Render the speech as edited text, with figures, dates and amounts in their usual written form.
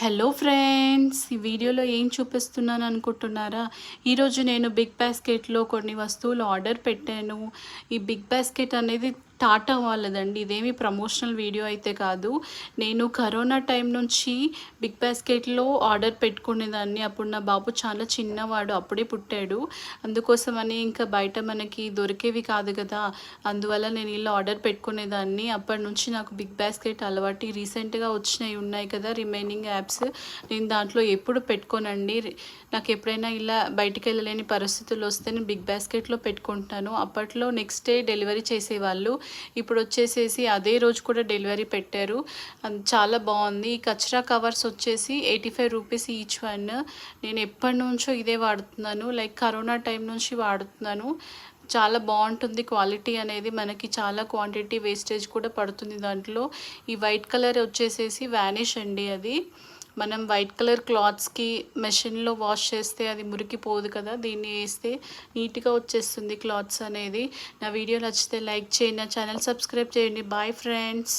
Hello friends, ఈ వీడియోలో ఏం చూపిస్తున్నాను అనుకుంటున్నారా? ఈరోజు నేను బిగ్ బాస్కెట్‌లో కొన్ని వస్తువులు ఆర్డర్ పెట్టాను. ఈ బిగ్ బాస్కెట్ అనేది టాటా వాళ్ళదండి. ఇదేమి ప్రమోషనల్ వీడియో అయితే కాదు. నేను కరోనా టైం నుంచి బిగ్ బాస్కెట్‌లో ఆర్డర్ పెట్టుకునేదాన్ని. అప్పుడు నా బాబు చాలా చిన్నవాడు, అప్పుడే పుట్టాడు. అందుకోసమని ఇంకా బయట మనకి దొరికేవి కాదు కదా! అందువల్ల నేను ఇలా ఆర్డర్ పెట్టుకునేదాన్ని. అప్పటి నుంచి నాకు బిగ్ బాస్కెట్ అలవాటు. రీసెంట్‌గా వచ్చినవి ఉన్నాయి కదా రిమైనింగ్ యాప్స్, నేను దాంట్లో ఎప్పుడు పెట్టుకోనండి. నాకు ఎప్పుడైనా ఇలా బయటికి వెళ్ళలేని పరిస్థితులు వస్తే నేను బిగ్ బాస్కెట్లో పెట్టుకుంటాను. అప్పట్లో నెక్స్ట్ డే డెలివరీ చేసేవాళ్ళు. ఇప్పుడు వచ్చేసేసి అదే రోజు కూడా డెలివరీ పెట్టారు. చాలా బాగుంది. ఈ కచరా కవర్స్ వచ్చేసి 85 రూపీస్ ఈచ్ వన్. నేను ఎప్పటి నుంచో ఇదే వాడుతున్నాను, లైక్ కరోనా టైం నుంచి వాడుతున్నాను. చాలా బాగుంటుంది క్వాలిటీ అనేది. మనకి చాలా క్వాంటిటీ వేస్టేజ్ కూడా పడుతుంది దాంట్లో. ఈ వైట్ కలర్ వచ్చేసేసి వ్యానిష్ అండి. అది మనం వైట్ కలర్ క్లాత్స్కి మెషిన్లో వాష్ చేస్తే అది మురికిపోదు కదా, దీన్ని వేస్తే నీట్గా వచ్చేస్తుంది క్లాత్స్ అనేది. నా వీడియో నచ్చితే లైక్ చేయండి, నా ఛానల్ సబ్స్క్రైబ్ చేయండి. Bye friends.